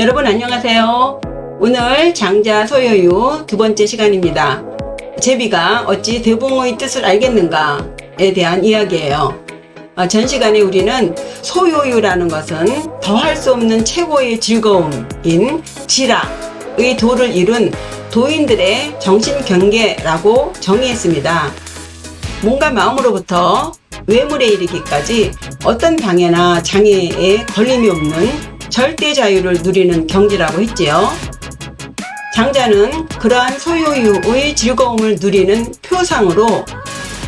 여러분 안녕하세요. 오늘 장자 소요유 두 번째 시간입니다. 제비가 어찌 대봉의 뜻을 알겠는가에 대한 이야기예요. 전 시간에 우리는 소요유라는 것은 더할 수 없는 최고의 즐거움인 지락의 도를 이룬 도인들의 정신경계라고 정의했습니다. 몸과 마음으로부터 외물에 이르기까지 어떤 방해나 장애에 걸림이 없는 절대 자유를 누리는 경지라고 했지요. 장자는 그러한 소요유의 즐거움을 누리는 표상으로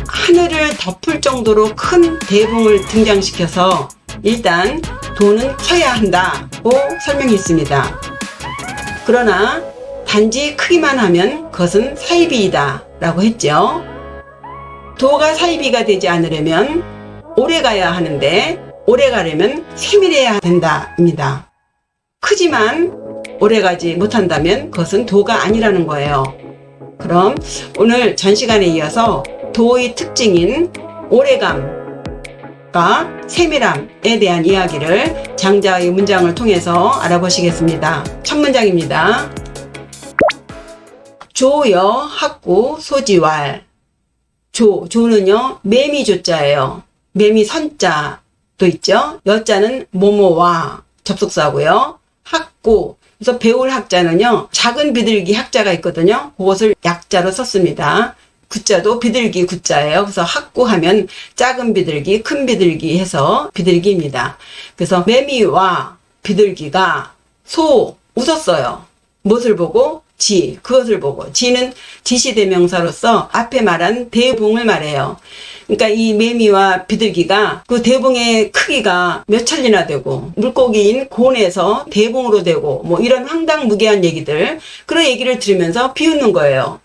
하늘을 덮을 정도로 큰 대봉을 등장시켜서 일단 도는 커야 한다고 설명했습니다. 그러나 단지 크기만 하면 그것은 사이비이다 라고 했죠. 도가 사이비가 되지 않으려면 오래 가야 하는데 오래 가려면 세밀해야 된다입니다. 크지만 오래 가지 못한다면 그것은 도가 아니라는 거예요. 그럼 오늘 전 시간에 이어서 도의 특징인 오래감과 세밀함에 대한 이야기를 장자의 문장을 통해서 알아보시겠습니다. 첫 문장입니다. 조여 학구 소지왈. 조는요 매미 조자예요. 매미 선자도 있죠. 여자는 모모와 접속사고요. 학구, 그래서 배울 학자는요 작은 비둘기 학자가 있거든요. 그것을 약자로 썼습니다. 구자도 비둘기 구자예요. 그래서 학구하면 작은 비둘기, 큰 비둘기 해서 비둘기입니다. 그래서 매미와 비둘기가 웃었어요. 무엇을 보고? 그것을 보고. 지는 지시대명사로서 앞에 말한 대봉을 말해요. 그러니까 이 매미와 비둘기가 그 대봉의 크기가 몇 천리나 되고 물고기인 곤에서 대봉으로 되고 뭐 이런 황당무계한 얘기들, 그런 얘기를 들으면서 비웃는 거예요.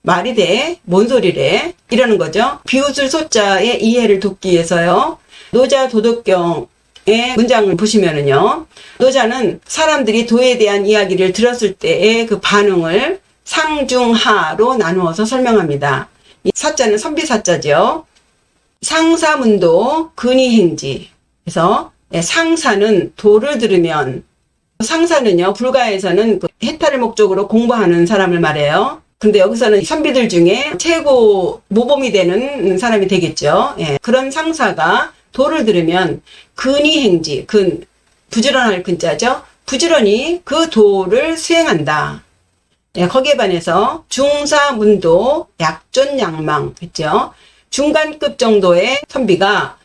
말이 돼? 뭔 소리래? 이러는 거죠. 비웃을 소자의 이해를 돕기 위해서요. 노자 도덕경의 문장을 보시면은요. 노자는 사람들이 도에 대한 이야기를 들었을 때의 그 반응을 상중하로 나누어서 설명합니다. 이 사자는 선비사자죠. 상사문도 근위행지. 그래서 상사는 도를 들으면, 상사는요 불가에서는 그 해탈을 목적으로 공부하는 사람을 말해요. 근데 여기서는 선비들 중에 최고 모범이 되는 사람이 되겠죠. 그런 상사가 도를 들으면 근위행지, 부지런할 근자죠. 부지런히 그 도를 수행한다. 거기에 반해서 중사문도 약존양망 했죠. 중간급 정도의 선비가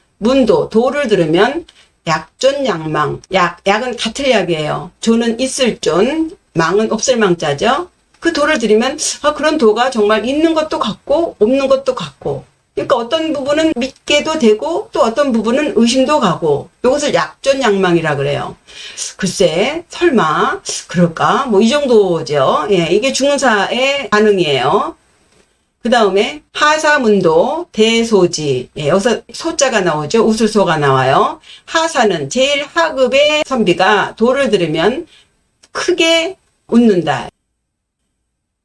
도를 들으면 약존양망, 약은 같을 약이에요. 존은 있을 존, 망은 없을 망자죠. 그 도를 들으면 그런 도가 정말 있는 것도 같고 없는 것도 같고, 그러니까 어떤 부분은 믿게도 되고 또 어떤 부분은 의심도 가고, 이것을 약존양망이라 그래요. 글쎄 설마 그럴까? 뭐 이 정도죠. 이게 중사의 반응이에요. 그 다음에 하사문도 대소지. 여기서 소자가 나오죠. 우술소가 나와요. 하사는 제일 하급의 선비가 도를 들으면 크게 웃는다.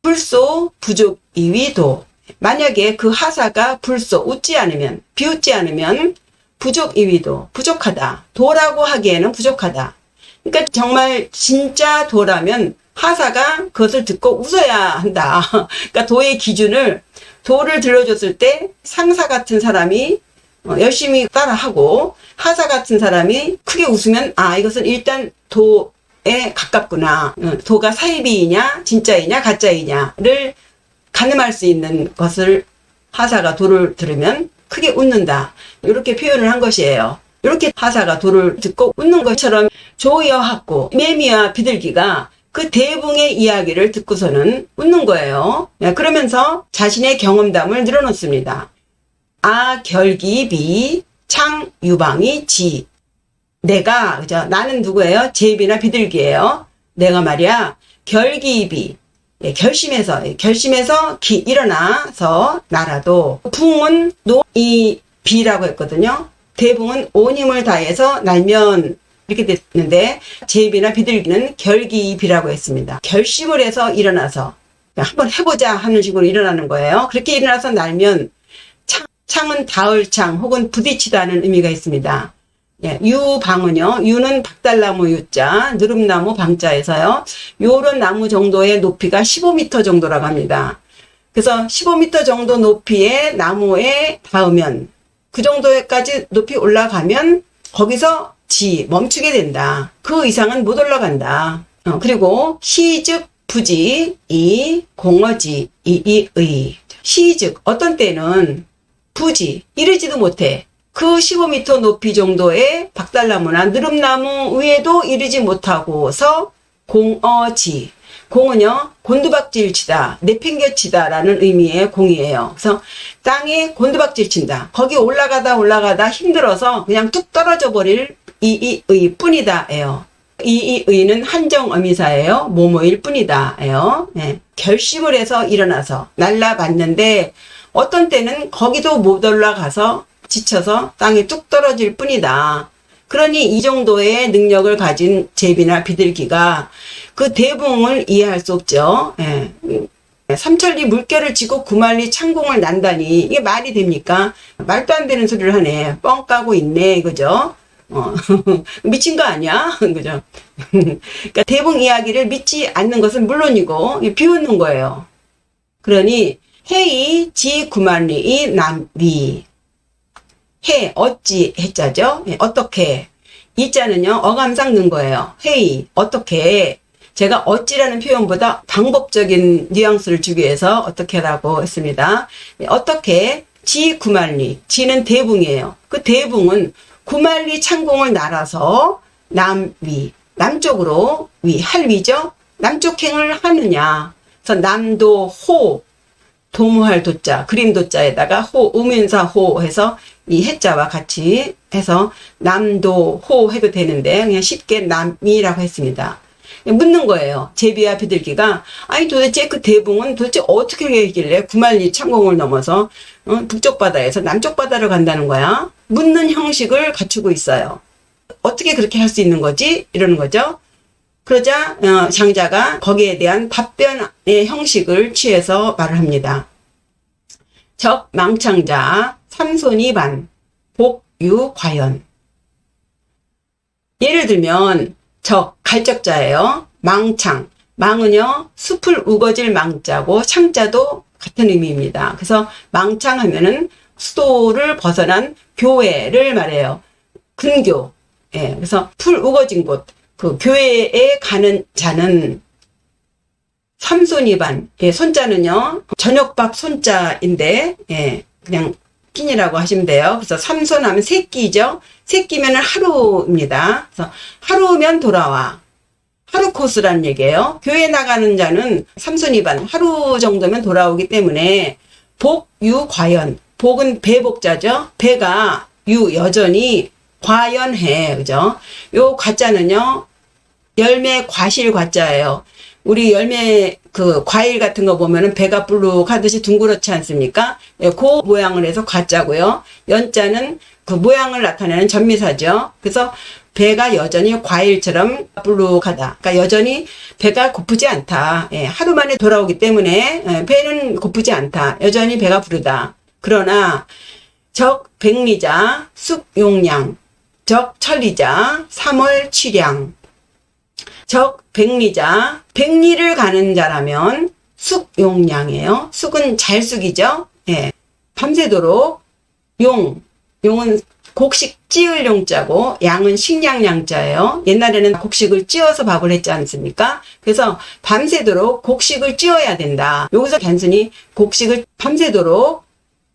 불소 부족 이위도. 만약에 그 하사가 웃지 않으면, 비웃지 않으면 부족 이위도, 부족하다. 도라고 하기에는 부족하다. 그러니까 정말 진짜 도라면 하사가 그것을 듣고 웃어야 한다. 그러니까 도의 기준을, 도를 들려줬을 때 상사 같은 사람이 열심히 따라하고 하사 같은 사람이 크게 웃으면 이것은 일단 도에 가깝구나. 도가 사이비이냐 진짜이냐 가짜이냐를 가늠할 수 있는 것을, 하사가 도를 들으면 크게 웃는다. 이렇게 표현을 한 것이에요. 이렇게 하사가 도를 듣고 웃는 것처럼 조여학고 매미와 비둘기가 그 대봉의 이야기를 듣고서는 웃는 거예요. 그러면서 자신의 경험담을 늘어놓습니다. 결기비 창유방이 지. 내가, 그죠? 나는 누구예요? 제비나 비둘기예요. 내가 말이야 결기비, 결심해서 일어나서 날아도, 붕은 이 비라고 했거든요. 대붕은 온 힘을 다해서 날면 이렇게 됐는데, 제비나 비둘기는 결기비라고 했습니다. 결심을 해서 일어나서 한번 해보자 하는 식으로 일어나는 거예요. 그렇게 일어나서 날면, 창은 닿을 창 혹은 부딪히다는 의미가 있습니다. 예, 유방은요, 유는 박달나무 유자, 느릅나무 방자에서요, 요런 나무 정도의 높이가 15m 정도라고 합니다. 그래서 15m 정도 높이의 나무에 닿으면, 그 정도까지 높이 올라가면, 거기서 멈추게 된다. 그 이상은 못 올라간다. 그리고 시즉 부지, 공어지, 의. 시즉, 어떤 때는 부지, 이르지도 못해. 그 15m 높이 정도의 박달나무나 느릅나무 위에도 이르지 못하고서 공어지. 공은요, 곤두박질 치다, 내팽개치다 라는 의미의 공이에요. 그래서 땅에 곤두박질 친다. 거기 올라가다 힘들어서 그냥 뚝 떨어져 버릴 이의 뿐이다 예요. 이의는 한정어미사예요. 뭐뭐일 뿐이다 예요. 네. 결심을 해서 일어나서 날라봤는데 어떤 때는 거기도 못 올라가서 지쳐서 땅에 뚝 떨어질 뿐이다. 그러니 이 정도의 능력을 가진 제비나 비둘기가 그 대붕을 이해할 수 없죠. 예. 삼천리 물결을 지고 구만리 창공을 난다니 이게 말이 됩니까? 말도 안 되는 소리를 하네. 뻥 까고 있네. 그죠? 미친 거 아니야? 그죠? 그러니까 대붕 이야기를 믿지 않는 것은 물론이고 비웃는 거예요. 그러니 해이 지 구만리 남위. 해, 어찌, 해자죠? 어떻게. 이자는요, 어감상 넣은 거예요. 해이, 어떻게. 제가 어찌라는 표현보다 방법적인 뉘앙스를 주기 위해서 어떻게라고 했습니다. 어떻게, 지 구만리. 지는 대붕이에요. 그 대붕은 구만리 창공을 날아서 남위, 남쪽으로 할 위죠? 남쪽행을 하느냐. 그래서 남도 호, 도무할 도자, 그림 도자에다가 호, 우면사 호 해서 이 해자와 같이 해서 남도 호 해도 되는데 그냥 쉽게 남이라고 했습니다. 묻는 거예요. 제비와 비둘기가 아니 도대체 그 대붕은 도대체 어떻게 되길래 구만리 창공을 넘어서 북쪽 바다에서 남쪽 바다로 간다는 거야. 묻는 형식을 갖추고 있어요. 어떻게 그렇게 할 수 있는 거지? 이러는 거죠. 그러자 장자가 거기에 대한 답변의 형식을 취해서 말을 합니다. 적 망창자 삼손이반 복유과연. 예를 들면 적 갈적자예요. 망창, 망은요 숲을 우거질 망자고 창자도 같은 의미입니다. 그래서 망창하면은 수도를 벗어난 교회를 말해요. 근교. 예, 그래서 풀 우거진 곳. 그 교회에 가는 자는 삼손이반. 예, 손자는요 저녁밥 손자인데 예, 그냥 끼니라고 하시면 돼요. 그래서 삼손하면 새끼죠. 새끼면은 하루입니다. 그래서 하루면 돌아와. 하루 코스라는 얘기예요. 교회 나가는 자는 삼손이반 하루 정도면 돌아오기 때문에 복유과연. 복은 배복자죠. 배가 여전히 과연해. 그죠? 요 과자는요 열매 과실 과자예요. 우리 열매 그 과일 같은 거 보면은 배가 불룩하듯이 둥그렇지 않습니까? 예, 그 모양을 해서 과자고요. 연자는 그 모양을 나타내는 전미사죠. 그래서 배가 여전히 과일처럼 불룩하다. 그러니까 여전히 배가 고프지 않다. 예, 하루 만에 돌아오기 때문에 예, 배는 고프지 않다. 여전히 배가 부르다. 그러나 적 백리자 숙용량, 적 천리자 삼월취량. 적 백리자, 백리를 가는 자라면 숙용량이에요. 숙은 잘 숙이죠. 예. 밤새도록 용은 곡식 찌을 용자고 양은 식량 양자예요. 옛날에는 곡식을 찌어서 밥을 했지 않습니까? 그래서 밤새도록 곡식을 찌어야 된다. 여기서 단순히 곡식을 밤새도록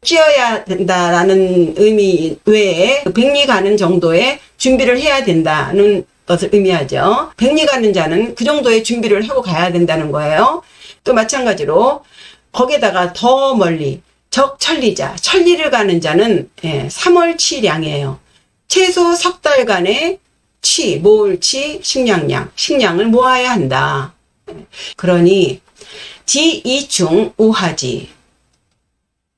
찌어야 된다라는 의미 외에 백리 가는 정도의 준비를 해야 된다는 것을 의미하죠. 백리 가는 자는 그 정도의 준비를 하고 가야 된다는 거예요. 또 마찬가지로 거기에다가 더 멀리 적천리자, 천리를 가는 자는 3월치량이에요. 최소 석 달간의 모을치, 식량을 모아야 한다. 그러니 지이충 우하지.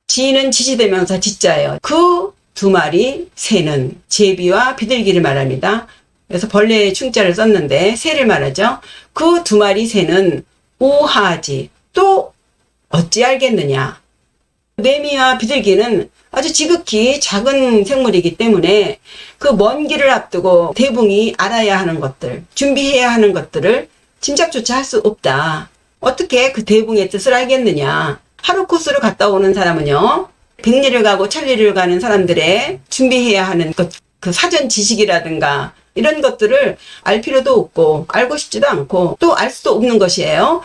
지는 지시대명사 지자예요. 그 두 마리 새는 제비와 비둘기를 말합니다. 그래서 벌레의 충자를 썼는데 새를 말하죠. 그 두 마리 새는 우하지. 또 어찌 알겠느냐. 매미와 비둘기는 아주 지극히 작은 생물이기 때문에 그 먼 길을 앞두고 대붕이 알아야 하는 것들, 준비해야 하는 것들을 짐작조차 할 수 없다. 어떻게 그 대붕의 뜻을 알겠느냐. 하루 코스로 갔다 오는 사람은요, 백리를 가고 천리를 가는 사람들의 준비해야 하는 것, 그 사전 지식이라든가 이런 것들을 알 필요도 없고 알고 싶지도 않고 또 알 수도 없는 것이에요.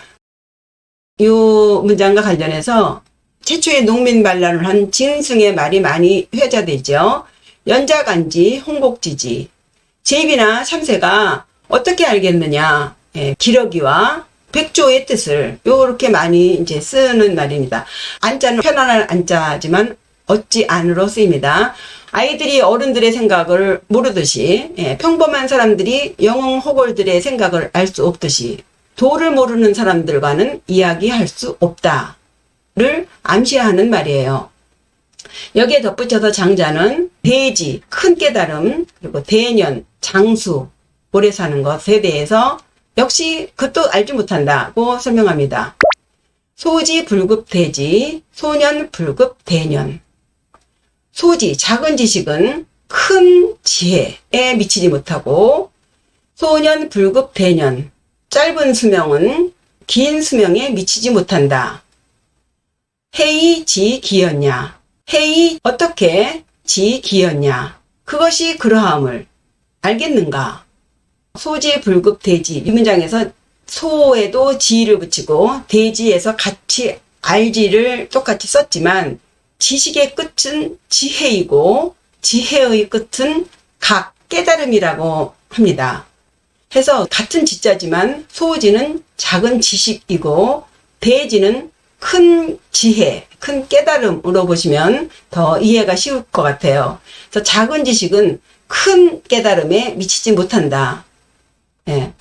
이 문장과 관련해서 최초의 농민 반란을 한 진승의 말이 많이 회자되죠. 연자간지 홍곡지지. 제비나 참새가 어떻게 알겠느냐. 예, 기러기와 백조의 뜻을 요렇게 많이 이제 쓰는 말입니다. 안자는 편안한 안자지만 어찌 안으로 쓰입니다. 아이들이 어른들의 생각을 모르듯이, 예, 평범한 사람들이 영웅 호걸들의 생각을 알 수 없듯이 도를 모르는 사람들과는 이야기할 수 없다를 암시하는 말이에요. 여기에 덧붙여서 장자는 대지, 큰 깨달음, 그리고 대년, 장수, 오래 사는 것에 대해서 역시 그것도 알지 못한다고 설명합니다. 소지 불급 대지, 소년 불급 대년. 소지, 작은 지식은 큰 지혜에 미치지 못하고, 소년 불급 대년, 짧은 수명은 긴 수명에 미치지 못한다. 해이 지 기였냐. 해이 어떻게 지 기였냐. 그것이 그러함을 알겠는가. 소지 불급 대지. 이 문장에서 소에도 지를 붙이고 대지에서 같이 알지를 똑같이 썼지만 지식의 끝은 지혜이고 지혜의 끝은 각 깨달음이라고 합니다. 해서 같은 지자지만 소지는 작은 지식이고 대지는 큰 지혜, 큰 깨달음으로 보시면 더 이해가 쉬울 것 같아요. 그래서 작은 지식은 큰 깨달음에 미치지 못한다. 예.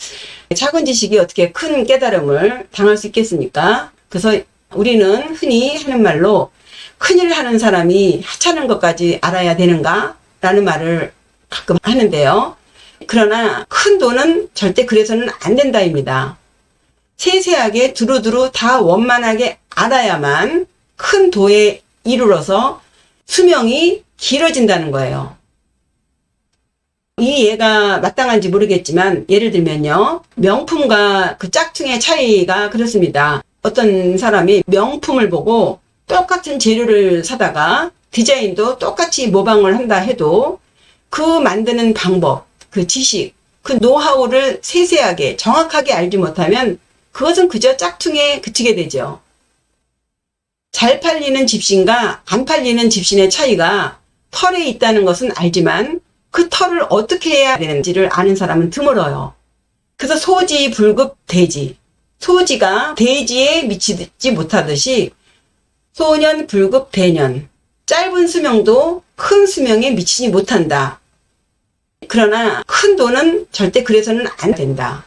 작은 지식이 어떻게 큰 깨달음을 당할 수 있겠습니까? 그래서 우리는 흔히 하는 말로 큰일 하는 사람이 하찮은 것까지 알아야 되는가? 라는 말을 가끔 하는데요. 그러나 큰 돈은 절대 그래서는 안 된다입니다. 세세하게 두루두루 다 원만하게 알아야만 큰 도에 이르러서 수명이 길어진다는 거예요. 이 예가 마땅한지 모르겠지만 예를 들면요. 명품과 그 짝퉁의 차이가 그렇습니다. 어떤 사람이 명품을 보고 똑같은 재료를 사다가 디자인도 똑같이 모방을 한다 해도 그 만드는 방법, 그 지식, 그 노하우를 세세하게 정확하게 알지 못하면 그것은 그저 짝퉁에 그치게 되죠. 잘 팔리는 집신과 안 팔리는 집신의 차이가 털에 있다는 것은 알지만 그 털을 어떻게 해야 되는지를 아는 사람은 드물어요. 그래서 소지 불급 대지. 소지가 대지에 미치지 못하듯이 소년 불급 대년. 짧은 수명도 큰 수명에 미치지 못한다. 그러나 큰 돈은 절대 그래서는 안 된다.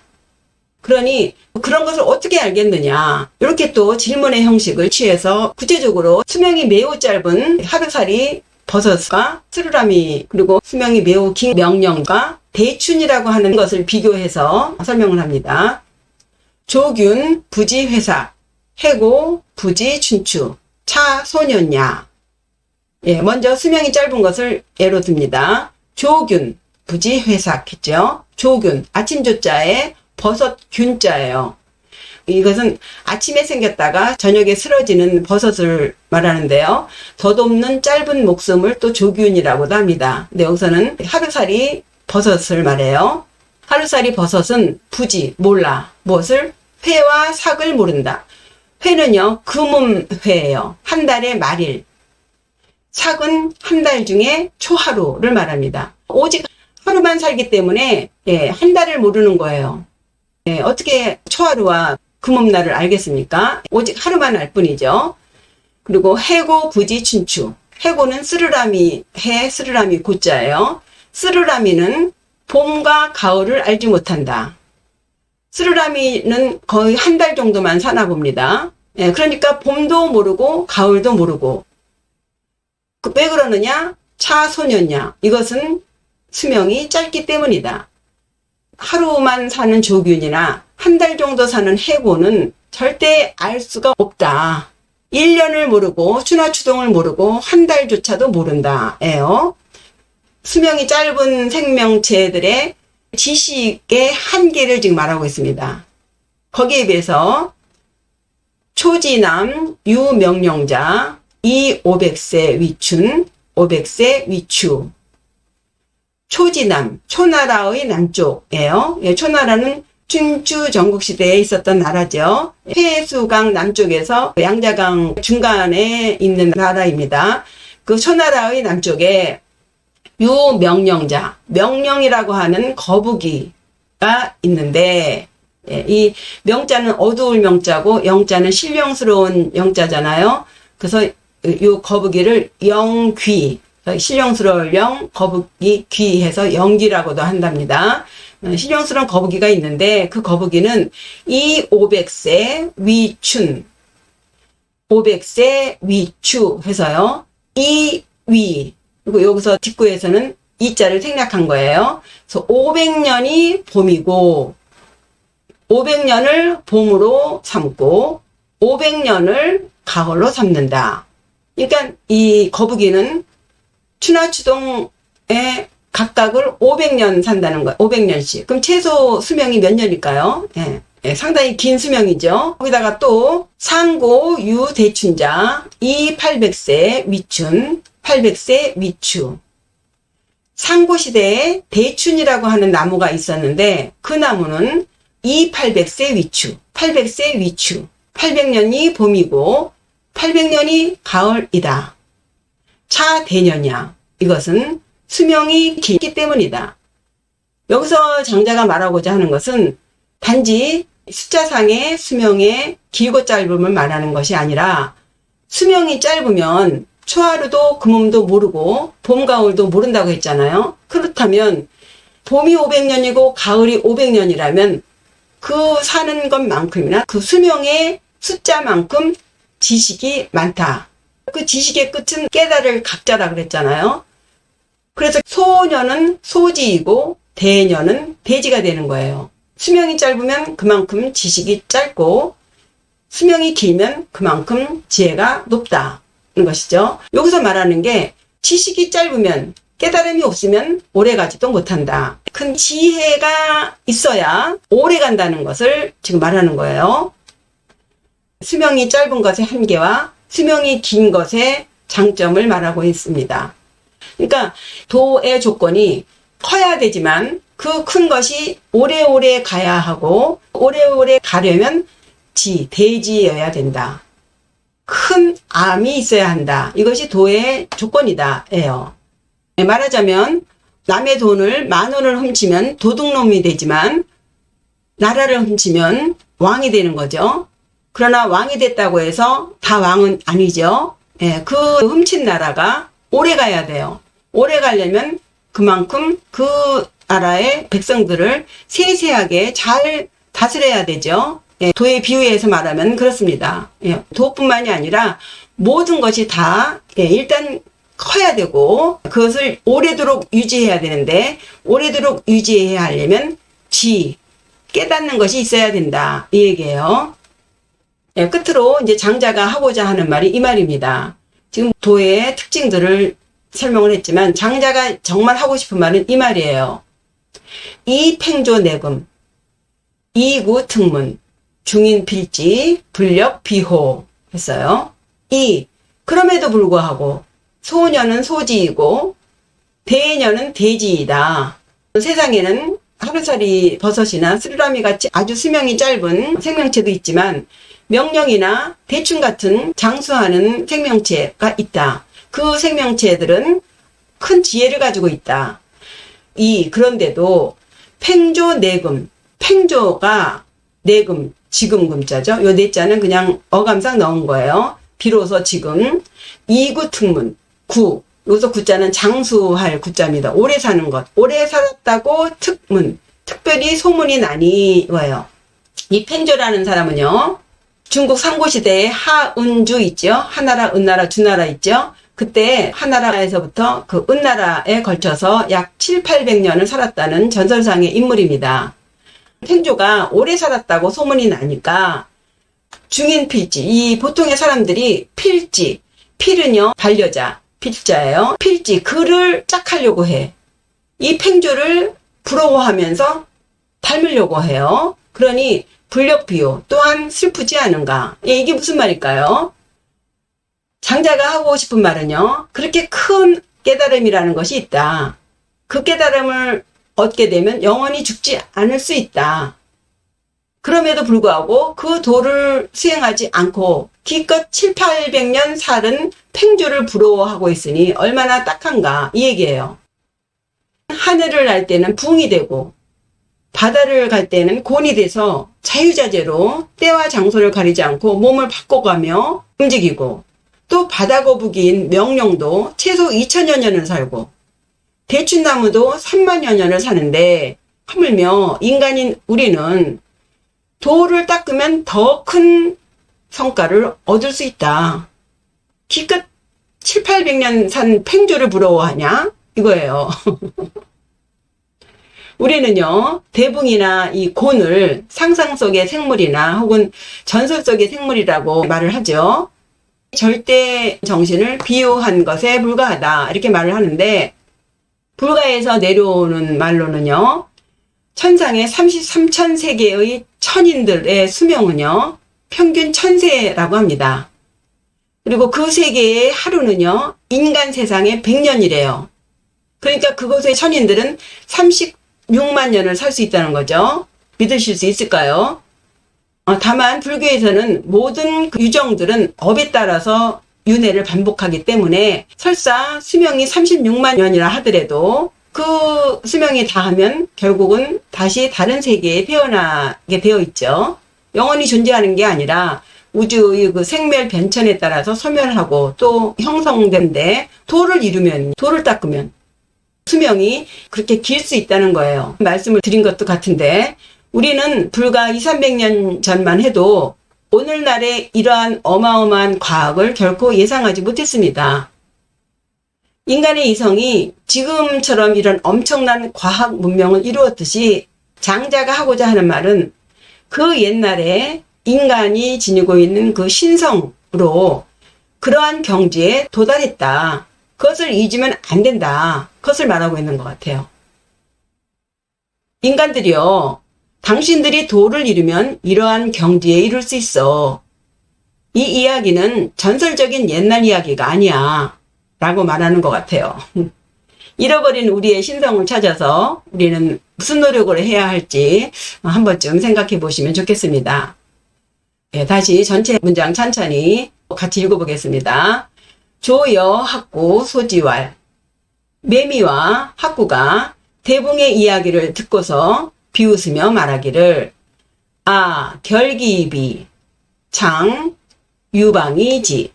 그러니 그런 것을 어떻게 알겠느냐. 이렇게 또 질문의 형식을 취해서 구체적으로 수명이 매우 짧은 하루살이 버섯과 스루라미, 그리고 수명이 매우 긴 명령과 대춘이라고 하는 것을 비교해서 설명을 합니다. 조균, 부지회삭, 해고, 부지춘추, 차소년야. 예, 먼저 수명이 짧은 것을 예로 듭니다. 조균, 부지회삭 했죠. 조균, 아침 조자에 버섯 균자예요. 이것은 아침에 생겼다가 저녁에 쓰러지는 버섯을 말하는데요. 덧없는 짧은 목숨을 또 조균이라고도 합니다. 근데 여기서는 하루살이 버섯을 말해요. 하루살이 버섯은 부지, 몰라. 무엇을? 회와 삭을 모른다. 회는요, 금음회예요. 한 달의 말일. 삭은 한 달 중에 초하루를 말합니다. 오직 하루만 살기 때문에 한 달을 모르는 거예요. 어떻게 초하루와 금음날을 알겠습니까? 오직 하루만 알 뿐이죠. 그리고 해고 부지 춘추. 해고는 스르라미 해, 스르라미 고자예요. 스르라미는 봄과 가을을 알지 못한다. 스르라미는 거의 한 달 정도만 사나 봅니다. 그러니까 봄도 모르고 가을도 모르고. 왜 그러느냐? 차소년냐. 이것은 수명이 짧기 때문이다. 하루만 사는 조균이나 한 달 정도 사는 해고는 절대 알 수가 없다. 1년을 모르고 추나추동을 모르고 한 달조차도 모른다예요. 수명이 짧은 생명체들의 지식의 한계를 지금 말하고 있습니다. 거기에 비해서 초지남 유명령자 이 500세 위춘 500세 위추. 초지남, 초나라의 남쪽이에요. 예, 초나라는 춘추 전국시대에 있었던 나라죠. 해수강 남쪽에서 양자강 중간에 있는 나라입니다. 그 초나라의 남쪽에 유명령자, 명령이라고 하는 거북이가 있는데, 예, 이 명자는 어두울 명자고 영자는 신령스러운 영자잖아요. 그래서 이 거북이를 영귀, 신령스러울 영, 거북이 귀해서 영귀라고도 한답니다. 신령스러운 거북이가 있는데 그 거북이는 이 500세 위춘, 500세 위추 해서요. 이 위, 그리고 여기서 뒷구에서는 이자를 생략한 거예요. 그래서 500년이 봄이고 500년을 봄으로 삼고 500년을 가을로 삼는다. 그러니까 이 거북이는 추나추동에 각각을 500년 산다는 거예요. 500년씩. 그럼 최소 수명이 몇 년일까요? 예, 예, 상당히 긴 수명이죠. 거기다가 또 상고 유대춘자 이 800세 위춘 800세 위추. 상고시대에 대춘이라고 하는 나무가 있었는데 그 나무는 이 800세 위추 800세 위추 800년이 봄이고 800년이 가을이다. 차대년이야. 이것은 수명이 길기 때문이다. 여기서 장자가 말하고자 하는 것은 단지 숫자상의 수명의 길고 짧음을 말하는 것이 아니라 수명이 짧으면 초하루도 금음도 모르고 봄, 가을도 모른다고 했잖아요. 그렇다면 봄이 500년이고 가을이 500년이라면 그 사는 것만큼이나 그 수명의 숫자만큼 지식이 많다. 그 지식의 끝은 깨달을 각자라 그랬잖아요. 그래서 소년은 소지이고 대년은 대지가 되는 거예요. 수명이 짧으면 그만큼 지식이 짧고 수명이 길면 그만큼 지혜가 높다는 것이죠. 여기서 말하는 게 지식이 짧으면 깨달음이 없으면 오래가지도 못한다. 큰 지혜가 있어야 오래 간다는 것을 지금 말하는 거예요. 수명이 짧은 것의 한계와 수명이 긴 것의 장점을 말하고 있습니다. 그러니까 도의 조건이 커야 되지만 그 큰 것이 오래오래 가야 하고 오래오래 가려면 대지여야 된다. 큰 암이 있어야 한다. 이것이 도의 조건이다. 예요. 말하자면 남의 돈을 10,000원을 훔치면 도둑놈이 되지만 나라를 훔치면 왕이 되는 거죠. 그러나 왕이 됐다고 해서 다 왕은 아니죠. 예, 그 훔친 나라가 오래 가야 돼요. 오래 가려면 그만큼 그 나라의 백성들을 세세하게 잘 다스려야 되죠. 예, 도에 비유해서 말하면 그렇습니다. 예, 도뿐만이 아니라 모든 것이 다 일단 커야 되고 그것을 오래도록 유지해야 되는데 오래도록 유지해야 하려면 깨닫는 것이 있어야 된다. 이 얘기예요. 예, 끝으로 이제 장자가 하고자 하는 말이 이 말입니다. 지금 도의 특징들을 설명을 했지만 장자가 정말 하고 싶은 말은 이 말이에요. 이팽조내금, 이구특문, 중인필지, 불력비호 했어요. 그럼에도 불구하고 소년은 소지이고 대년은 대지이다. 세상에는 하루살이 버섯이나 스르라미 같이 아주 수명이 짧은 생명체도 있지만 명령이나 대충 같은 장수하는 생명체가 있다. 그 생명체들은 큰 지혜를 가지고 있다. 그런데도 팽조내금, 팽조가 내금, 지금 금자죠. 요 내자는 그냥 어감상 넣은 거예요. 비로소 지금. 이구특문, 여기서 구자는 장수할 구자입니다. 오래 사는 것. 오래 살았다고 특문, 특별히 소문이 나니와요. 이 팽조라는 사람은요. 중국 삼국시대에 하은주 있죠. 하나라, 은나라, 주나라 있죠. 그때 하나라에서부터 그 은나라에 걸쳐서 약 700~800년을 살았다는 전설상의 인물입니다. 팽조가 오래 살았다고 소문이 나니까 중인필지, 이 보통의 사람들이 필지, 필은요 반려자, 필자예요. 필지, 그를 짝하려고 해. 이 팽조를 부러워하면서 닮으려고 해요. 그러니 불력비요 또한 슬프지 않은가. 이게 무슨 말일까요? 장자가 하고 싶은 말은요, 그렇게 큰 깨달음이라는 것이 있다. 그 깨달음을 얻게 되면 영원히 죽지 않을 수 있다. 그럼에도 불구하고 그 도를 수행하지 않고 기껏 700~800년 살은 팽조를 부러워하고 있으니 얼마나 딱한가, 이 얘기예요. 하늘을 날 때는 붕이 되고 바다를 갈 때는 곤이 돼서 자유자재로 때와 장소를 가리지 않고 몸을 바꿔가며 움직이고, 또 바다거북이인 명령도 최소 2000여 년을 살고 대추나무도 3만여 년을 사는데, 하물며 인간인 우리는 도를 닦으면 더 큰 성과를 얻을 수 있다. 기껏 700~800년 산 팽조를 부러워하냐? 이거예요. 우리는요, 대붕이나 이 곤을 상상 속의 생물이나 혹은 전설 속의 생물이라고 말을 하죠. 절대 정신을 비유한 것에 불과하다, 이렇게 말을 하는데, 불가에서 내려오는 말로는요, 천상의 33,000세계의 천인들의 수명은요, 평균 1000세라고 합니다. 그리고 그 세계의 하루는요, 인간 세상의 100년이래요. 그러니까 그곳의 천인들은 36만 년을 살 수 있다는 거죠. 믿으실 수 있을까요? 다만 불교에서는 모든 그 유정들은 업에 따라서 윤회를 반복하기 때문에 설사 수명이 36만 년이라 하더라도 그 수명이 다하면 결국은 다시 다른 세계에 태어나게 되어 있죠. 영원히 존재하는 게 아니라 우주의 그 생멸 변천에 따라서 소멸하고 또 형성된데, 도를 이루면, 도를 닦으면 수명이 그렇게 길 수 있다는 거예요. 말씀을 드린 것도 같은데, 우리는 불과 200~300년 전만 해도 오늘날의 이러한 어마어마한 과학을 결코 예상하지 못했습니다. 인간의 이성이 지금처럼 이런 엄청난 과학 문명을 이루었듯이 장자가 하고자 하는 말은 그 옛날에 인간이 지니고 있는 그 신성으로 그러한 경지에 도달했다. 그것을 잊으면 안 된다. 그것을 말하고 있는 것 같아요. 인간들이요, 당신들이 도를 이루면 이러한 경지에 이룰 수 있어. 이 이야기는 전설적인 옛날 이야기가 아니야. 라고 말하는 것 같아요. 잃어버린 우리의 신성을 찾아서 우리는 무슨 노력을 해야 할지 한 번쯤 생각해 보시면 좋겠습니다. 다시 전체 문장 천천히 같이 읽어보겠습니다. 조여 학구 소지왈. 매미와 학구가 대붕의 이야기를 듣고서 비웃으며 말하기를, 아 결기비 창 유방이지.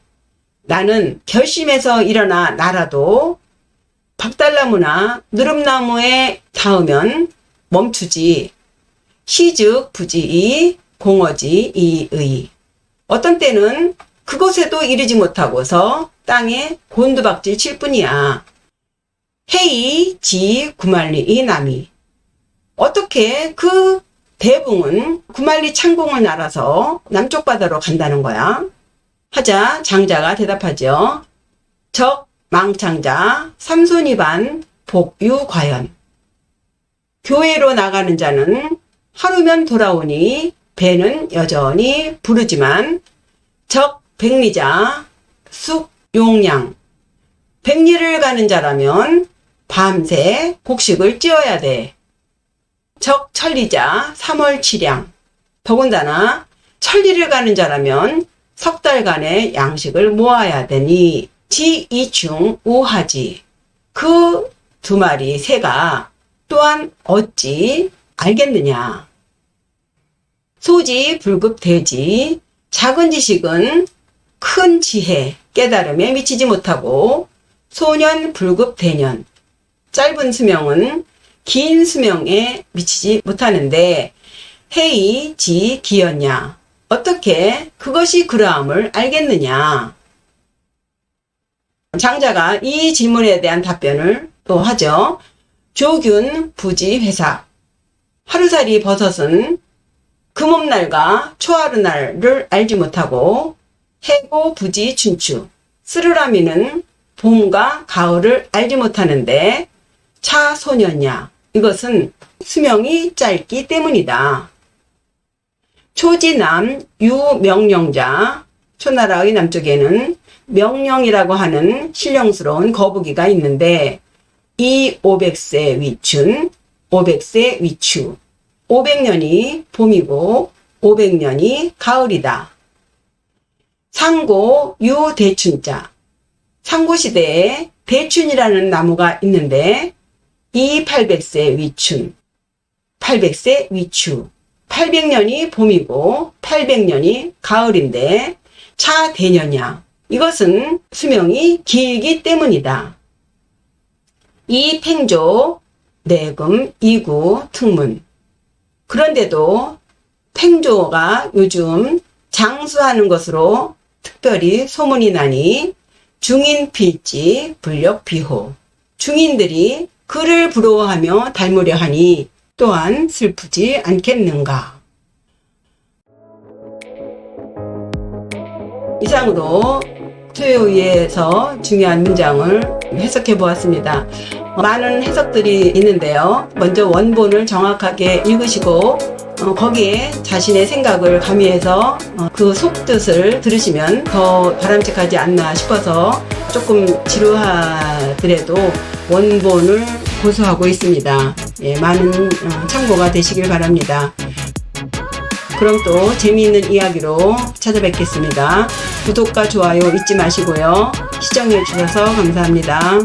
나는 결심해서 일어나 날아도 박달나무나 누름나무에 닿으면 멈추지. 시즉 부지이 공어지 이의. 어떤 때는 그곳에도 이르지 못하고서 땅에 곤두박질 칠 뿐이야. 해이 지 구말리이 남이. 어떻게 그 대붕은 구말리 창공을 날아서 남쪽 바다로 간다는 거야? 하자 장자가 대답하죠. 적 망창자 삼손이반 복유과연. 교회로 나가는 자는 하루면 돌아오니 배는 여전히 부르지만 적 백리자 숙용량. 백리를 가는 자라면 밤새 곡식을 찧어야 돼. 적 천리자 3월7량. 더군다나 천리를 가는 자라면 석 달간의 양식을 모아야 되니 지이충 우하지. 그 두 마리 새가 또한 어찌 알겠느냐. 소지 불급대지. 작은 지식은 큰 지혜 깨달음에 미치지 못하고, 소년 불급대년. 짧은 수명은 긴 수명에 미치지 못하는데, 해이 지 기였냐. 어떻게 그것이 그러함을 알겠느냐. 장자가 이 질문에 대한 답변을 또 하죠. 조균 부지 회사. 하루살이 버섯은 금음날과 초하루날을 알지 못하고 해고 부지 춘추 쓰르라미는 봄과 가을을 알지 못하는데 차소년야 이것은 수명이 짧기 때문이다. 초지남 유명령자 초나라의 남쪽에는 명령이라고 하는 신령스러운 거북이가 있는데 이 500세 위춘 500세 위추 500년이 봄이고 500년이 가을이다. 상고 유대춘자 상고시대에 대춘이라는 나무가 있는데 이 800세 위춘 800세 위추 800년이 봄이고 800년이 가을인데 차대년야 이것은 수명이 길기 때문이다. 이 팽조 내금 이구 특문 그런데도 팽조가 요즘 장수하는 것으로 특별히 소문이 나니 중인필지 불력비호 중인들이 그를 부러워하며 닮으려 하니 또한 슬프지 않겠는가. 이상으로 토요일에서 중요한 문장을 해석해 보았습니다. 많은 해석들이 있는데요. 먼저 원본을 정확하게 읽으시고 거기에 자신의 생각을 가미해서 그 속뜻을 들으시면 더 바람직하지 않나 싶어서 조금 지루하더라도 원본을 고수하고 있습니다. 예, 많은 참고가 되시길 바랍니다. 그럼 또 재미있는 이야기로 찾아뵙겠습니다. 구독과 좋아요 잊지 마시고요. 시청해 주셔서 감사합니다.